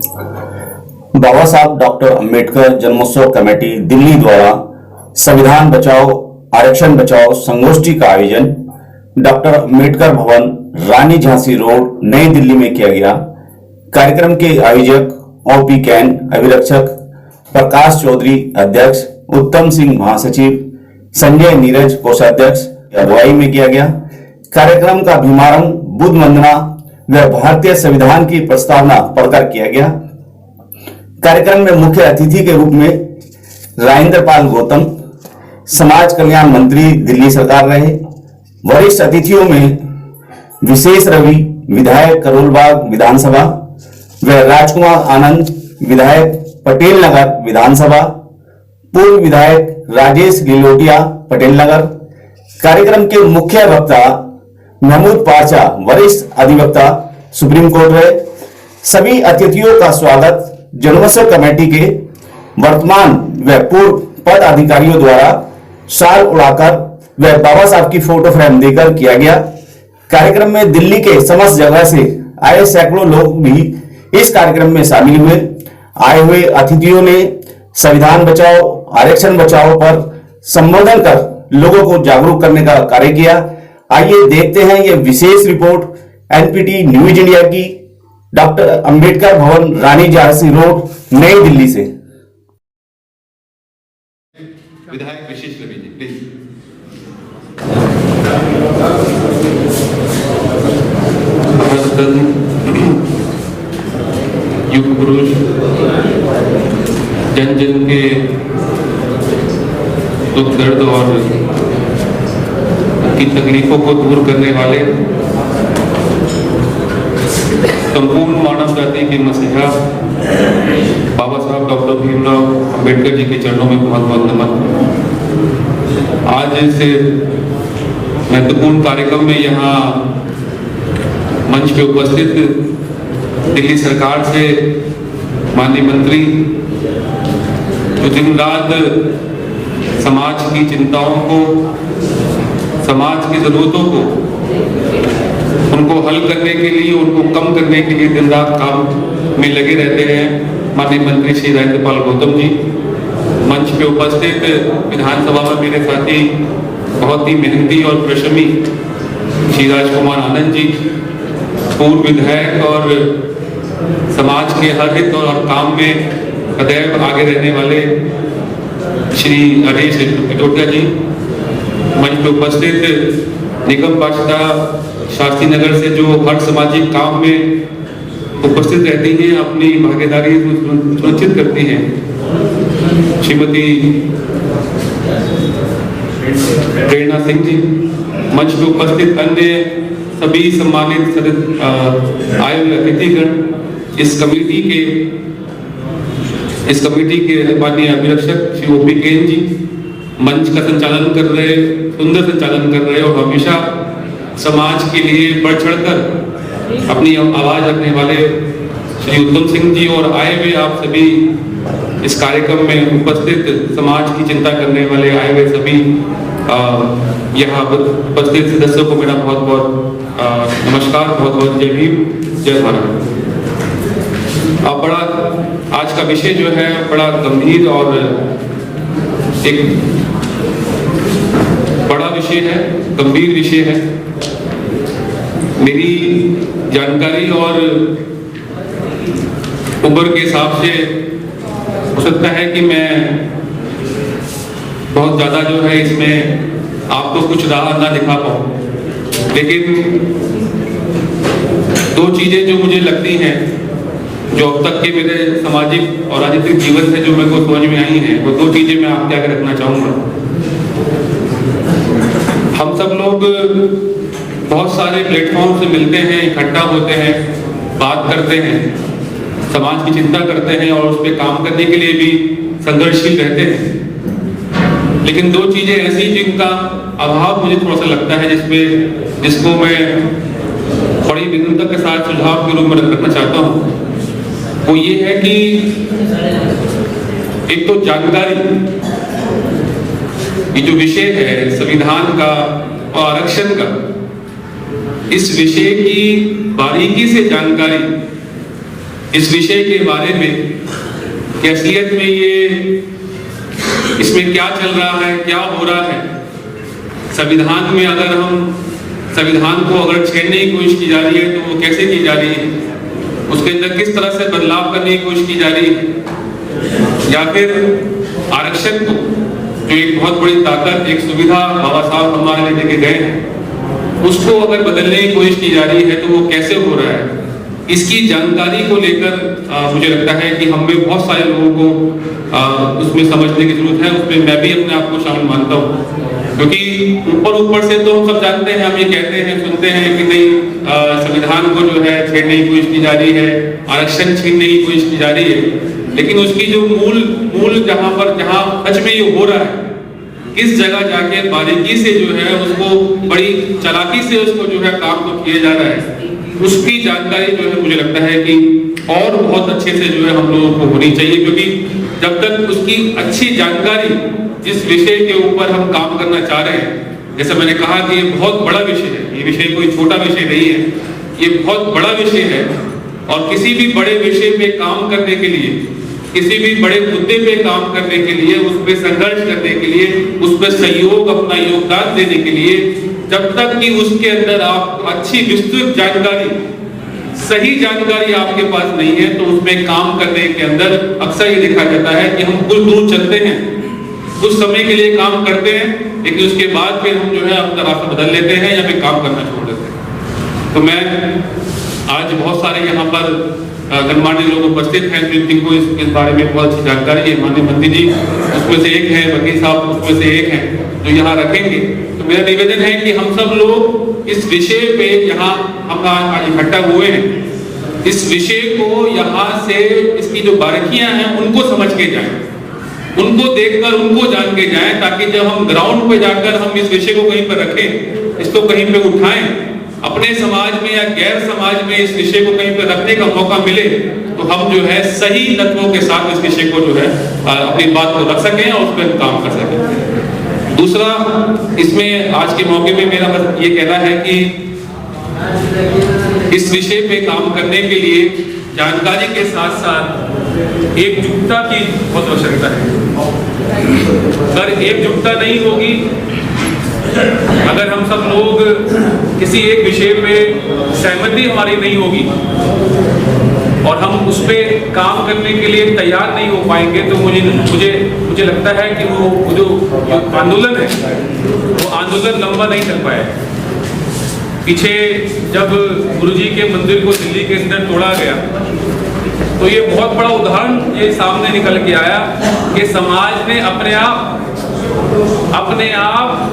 बाबा साहब डॉक्टर अंबेडकर जन्मोत्सव कमेटी दिल्ली द्वारा संविधान बचाओ आरक्षण बचाओ संगोष्ठी का आयोजन डॉक्टर अंबेडकर भवन, रानी झांसी रोड, नई दिल्ली में किया गया। कार्यक्रम के आयोजक ओपी कैन, अभिरक्षक प्रकाश चौधरी अध्यक्ष, उत्तम सिंह महासचिव, संजय नीरज कोषाध्यक्ष अगुवाई में किया गया। कार्यक्रम का शुभारंभ बुद्ध वंदना व भारतीय संविधान की प्रस्तावना पढ़कर किया गया। कार्यक्रम में मुख्य अतिथि के रूप में राजेंद्र पाल गौतम, समाज कल्याण मंत्री दिल्ली सरकार रहे। वरिष्ठ अतिथियों में विशेष रवि, विधायक करोलबाग विधानसभा व राजकुमार आनंद, विधायक पटेल नगर विधानसभा, पूर्व विधायक राजेश लिलोटिया पटेल नगर। कार्यक्रम के मुख्य वक्ता महमूद पाचा, वरिष्ठ अधिवक्ता सुप्रीम कोर्ट रहे। सभी अतिथियों का स्वागत जन्मोत्सव कमेटी के वर्तमान व पूर्व पद अधिकारियों द्वारा शाल उड़ाकर व बाबा साहब की फोटो फ्रेम देकर किया गया। कार्यक्रम में दिल्ली के समस्त जगह से आए सैकड़ों लोग भी इस कार्यक्रम में शामिल हुए। आए हुए अतिथियों ने संविधान बचाओ आरक्षण बचाओ पर संबोधन कर लोगों को जागरूक करने का कार्य किया। आइए देखते हैं ये विशेष रिपोर्ट एनपीटी न्यूज इंडिया की, डॉक्टर अंबेडकर भवन, रानी झांसी रोड, नई दिल्ली से। विधायक विशेष रवि जी प्लीज। युग पुरुष, जन जन के दुख दर्द और की तकलीफों को दूर करने वाले संपूर्ण मानव जाति के मसीहा बाबा साहब डॉक्टर भीमराव अंबेडकर जी के चरणों में बहुत बहुत नमन। आज इस महत्वपूर्ण कार्यक्रम में यहाँ मंच पे उपस्थित दिल्ली सरकार से माननीय मंत्री जो दिन रात समाज की चिंताओं को, समाज की जरूरतों को, उनको हल करने के लिए, उनको कम करने के लिए दिन रात काम में लगे रहते हैं, माननीय मंत्री श्री राजेंद्र पाल गौतम जी। मंच पे उपस्थित विधानसभा में मेरे साथी बहुत ही मेहनती और परिश्रमी श्री राजकुमार आनंद जी, पूर्व विधायक और समाज के हर हित और काम में सदैव आगे रहने वाले श्री राजेश लिलोटिया जी। मंच पे उपस्थित निगम पार्षदा शास्त्री नगर से जो हर सामाजिक काम में उपस्थित रहती हैं, अपनी भागीदारी सुनिश्चित करती हैं, श्रीमती प्रेरणा सिंह जी। मंच पे उपस्थित अन्य सभी सम्मानित आए हुए अतिथिगण, इस कमेटी के माननीय अभिरक्षक श्री ओपी कैन जी, मंच का संचालन कर रहे, सुंदर संचालन कर रहे और हमेशा समाज के लिए बढ़ चढ़कर अपनी आवाज रखने वाले श्री उत्तम सिंह जी, और आए हुए आप सभी इस कार्यक्रम में उपस्थित समाज की चिंता करने वाले आए हुए सभी यहाँ उपस्थित सदस्यों को मेरा बहुत बहुत नमस्कार, बहुत बहुत जय भीम, जय भारत। अब बड़ा आज का विषय जो है बड़ा गंभीर और एक बड़ा विषय है, गंभीर विषय है। मेरी जानकारी और उम्र के हिसाब से हो सकता है कि मैं बहुत ज़्यादा जो है इसमें आपको कुछ राह ना दिखा पाऊँ, लेकिन दो चीज़ें जो मुझे लगती हैं, जो अब तक के मेरे सामाजिक और राजनीतिक जीवन से जो मेरे को समझ में आई हैं, वो दो चीज़ें मैं आपके आगे रखना चाहूँगा। हम सब लोग बहुत सारे प्लेटफॉर्म से मिलते हैं, इकट्ठा होते हैं, बात करते हैं, समाज की चिंता करते हैं और उस पर काम करने के लिए भी संघर्षशील रहते हैं। लेकिन दो चीजें ऐसी जिनका अभाव मुझे थोड़ा सा लगता है, जिसको मैं बड़ी विनम्रता के साथ सुझाव के रूप में रखना चाहता हूँ। वो ये है कि एक तो जानकारी, ये जो विषय है संविधान का और आरक्षण का, इस विषय की बारीकी से जानकारी इस विषय के बारे में कि असलियत में ये इसमें क्या चल रहा है, क्या हो रहा है। संविधान में अगर हम संविधान को अगर छेड़ने की कोशिश की जा रही है तो वो कैसे की जा रही है, उसके अंदर किस तरह से बदलाव करने की कोशिश की जा रही है, या फिर आरक्षण को जो एक बहुत बड़ी ताकत, एक सुविधा बाबा साहब हमारे लिए देके गए हैं, उसको अगर बदलने की कोशिश की जा रही है तो वो कैसे हो रहा है। इसकी जानकारी को लेकर मुझे लगता है कि हम में बहुत सारे लोगों को उसमें समझने की जरूरत है। उसमें मैं भी अपने आप को शामिल मानता हूँ, क्योंकि ऊपर से तो हम सब जानते हैं, हम ये कहते हैं, सुनते हैं कि नहीं संविधान को जो है छेड़ने की कोशिश की जा रही है, आरक्षण छीनने की कोशिश की जा रही है, लेकिन उसकी जो मूल जहाँ सच में ये हो रहा है, किस जगह जाके बारीकी से जो है उसको बड़ी चालाकी से उसको जो है काम को किया जा रहा है, उसकी जानकारी जो है मुझे लगता है कि और बहुत अच्छे से जो है हम लोगों को होनी चाहिए। क्योंकि जब तक उसकी अच्छी जानकारी, जिस विषय के ऊपर हम काम करना चाह रहे हैं, जैसे मैंने कहा कि ये बहुत बड़ा विषय है, ये विषय कोई छोटा विषय नहीं है, ये बहुत बड़ा विषय है। और किसी भी बड़े विषय पे काम करने के लिए, किसी भी बड़े मुद्दे पे काम करने के लिए, उस पर संघर्ष करने के लिए, उस पर सहयोग, अपना योगदान देने के लिए, जब तक कि उसके अंदर आप अच्छी विस्तृत जानकारी, सही जानकारी आपके पास नहीं है, तो उसमें काम करने के अंदर अक्सर ये देखा जाता है कि हम कुछ दूर चलते हैं, कुछ समय के लिए काम करते हैं, लेकिन उसके बाद फिर हम जो है अपना रास्ता बदल लेते हैं या फिर काम करना छोड़ देते हैं। तो मैं आज बहुत सारे यहाँ पर गणमान्य लोग उपस्थित हैं जिनको इस बारे में बहुत अच्छी जानकारी है। माननीय मंत्री जी उसमें से एक है, वकील साहब उसमें से एक हैं जो यहाँ रखेंगे। तो मेरा निवेदन है कि हम सब लोग इस विषय पे यहाँ हम आज इकट्ठा हुए हैं, इस विषय को यहाँ से इसकी जो बारीकियां हैं उनको समझ के जाएं, उनको देखकर उनको जान के जाएं, ताकि जब हम ग्राउंड पे जाकर हम इस विषय को कहीं पर रखें, इसको कहीं पे उठाएं, अपने समाज में या गैर समाज में इस विषय को कहीं पर रखने का मौका मिले, तो हम जो है सही तत्वों के साथ इस विषय को जो है अपनी बात को रख सकें और उस पर काम कर सकें। दूसरा, इसमें आज के मौके में मेरा बस ये कहना है कि इस विषय पे काम करने के लिए जानकारी के साथ साथ एकजुटता की बहुत आवश्यकता है। अगर एकजुटता नहीं होगी, अगर हम सब लोग किसी एक विषय पे सहमति हमारी नहीं होगी और हम उस पे काम करने के लिए तैयार नहीं हो पाएंगे, तो मुझे लगता है कि वो जो आंदोलन है वो आंदोलन लंबा नहीं चल पाएगा। पीछे जब गुरुजी के मंदिर को दिल्ली के अंदर तोड़ा गया, तो ये बहुत बड़ा उदाहरण ये सामने निकल के आया कि समाज ने अपने आप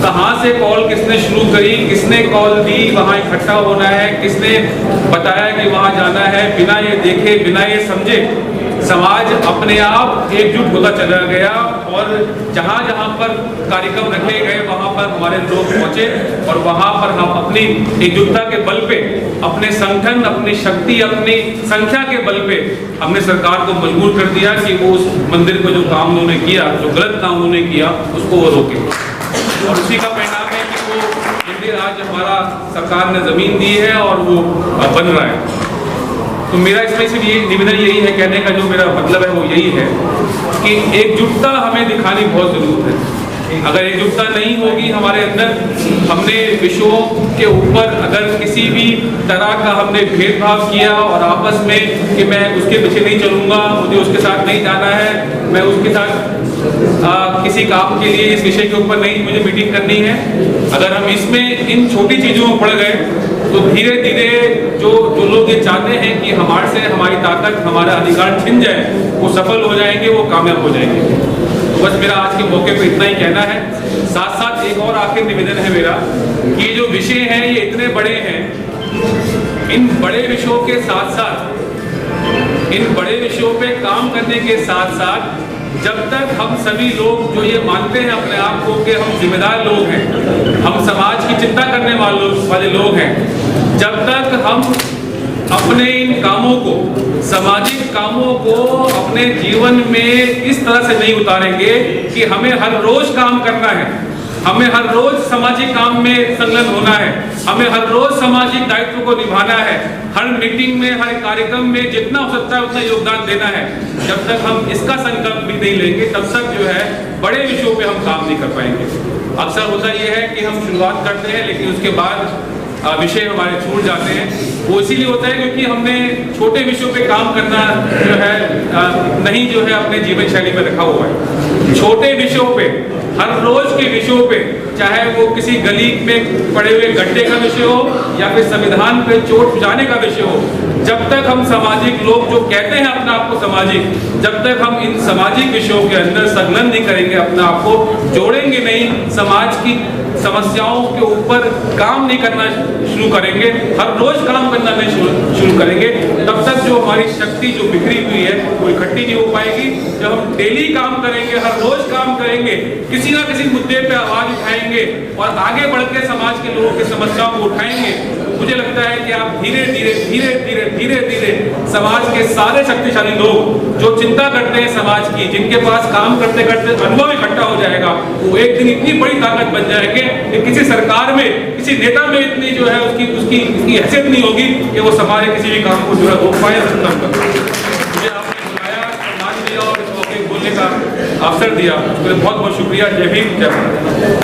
कहाँ से कॉल किसने शुरू करी, किसने कॉल दी, वहाँ इकट्ठा होना है, किसने बताया कि वहाँ जाना है, बिना ये देखे, बिना ये समझे समाज अपने आप एकजुट होता चला गया। और जहाँ जहाँ पर कार्यक्रम रखे गए वहाँ पर हमारे लोग पहुँचे और वहाँ पर हम अपनी एकजुटता के बल पे, अपने संगठन, अपनी शक्ति, अपनी संख्या के बल पे हमने सरकार को मजबूर कर दिया कि वो उस मंदिर को जो काम उन्होंने किया, जो गलत काम उन्होंने किया, उसको वो रोके। और उसी का परिणाम है कि वो मंदिर आज हमारा सरकार ने जमीन दी है और वो बन रहा है। तो मेरा इसमें सिर्फ ये निवेदन यही है, कहने का जो मेरा मतलब है वो यही है कि एकजुटता हमें दिखानी बहुत जरूरत है। अगर एकजुटता नहीं होगी हमारे अंदर, हमने विषयों के ऊपर अगर किसी भी तरह का हमने भेदभाव किया और आपस में कि मैं उसके पीछे नहीं चलूँगा, मुझे उसके साथ नहीं जाना है, मैं उसके साथ किसी काम के लिए इस विषय के ऊपर नहीं मुझे मीटिंग करनी है, अगर हम इसमें इन छोटी चीज़ों में पड़ गए तो धीरे धीरे जो लोग ये चाहते हैं कि हमारे से हमारी ताकत, हमारा अधिकार छिन जाए, वो सफल हो जाएंगे, वो कामयाब हो जाएंगे। तो बस मेरा आज के मौके पे इतना ही कहना है। साथ साथ एक और आखिर निवेदन है मेरा कि ये जो विषय हैं ये इतने बड़े हैं, इन बड़े विषयों के साथ साथ, इन बड़े विषयों पे काम करने के साथ साथ, जब तक हम सभी लोग जो ये मानते हैं अपने आप को कि हम जिम्मेदार लोग हैं, हम समाज की चिंता करने वाले लोग हैं, जब तक हम अपने इन कामों को, सामाजिक कामों को अपने जीवन में इस तरह से नहीं उतारेंगे कि हमें हर रोज काम करना है, हमें हर रोज सामाजिक काम में संलग्न होना है, हमें हर रोज सामाजिक दायित्व को निभाना है, हर मीटिंग में, हर कार्यक्रम में जितना हो सकता है उतना योगदान देना है। जब तक हम इसका संकल्प भी नहीं लेंगे तब तक जो है बड़े विषयों पे हम काम नहीं कर पाएंगे। अक्सर होता यह है कि हम शुरुआत करते हैं लेकिन उसके बाद विषय हमारे छूट जाते हैं। वो इसीलिए होता है क्योंकि हमने छोटे विषयों पे काम करना जो है नहीं जो है अपने जीवन शैली में रखा हुआ है। छोटे विषयों पे, हर रोज के विषयों पे, चाहे वो किसी गली में पड़े हुए गड्ढे का विषय हो या फिर संविधान पे चोट पहुंचाने का विषय हो, जब तक हम सामाजिक लोग जो कहते हैं अपने आप को सामाजिक, जब तक हम इन सामाजिक विषयों के अंदर संलग्न नहीं करेंगे, अपने आप को जोड़ेंगे नहीं, समाज की समस्याओं के ऊपर काम नहीं करना शुरू करेंगे, हर रोज काम करना नहीं शुरू करेंगे, तब तक जो हमारी शक्ति जो बिखरी हुई है वो इकट्ठी नहीं हो पाएगी। जब हम डेली काम करेंगे, हर रोज काम करेंगे, किसी ना किसी मुद्दे पे आवाज उठाएंगे और आगे बढ़ के समाज के लोगों की समस्याओं को उठाएंगे, मुझे लगता है कि आप धीरे धीरे समाज के सारे शक्तिशाली लोग जो चिंता करते हैं समाज की, जिनके पास काम करते करते अनुभव इकट्ठा हो जाएगा, वो एक दिन इतनी बड़ी ताकत बन जाएंगे कि किसी सरकार में, किसी नेता में इतनी जो है उसकी हैसियत नहीं होगी कि वो समाज के किसी भी काम को जो है रोक पाए। मुझे आपने बुलाया, सम्मान दिया और इस मौके बोलने का अवसर दिया, उसके लिए बहुत बहुत शुक्रिया। जय भीम, जय भारत।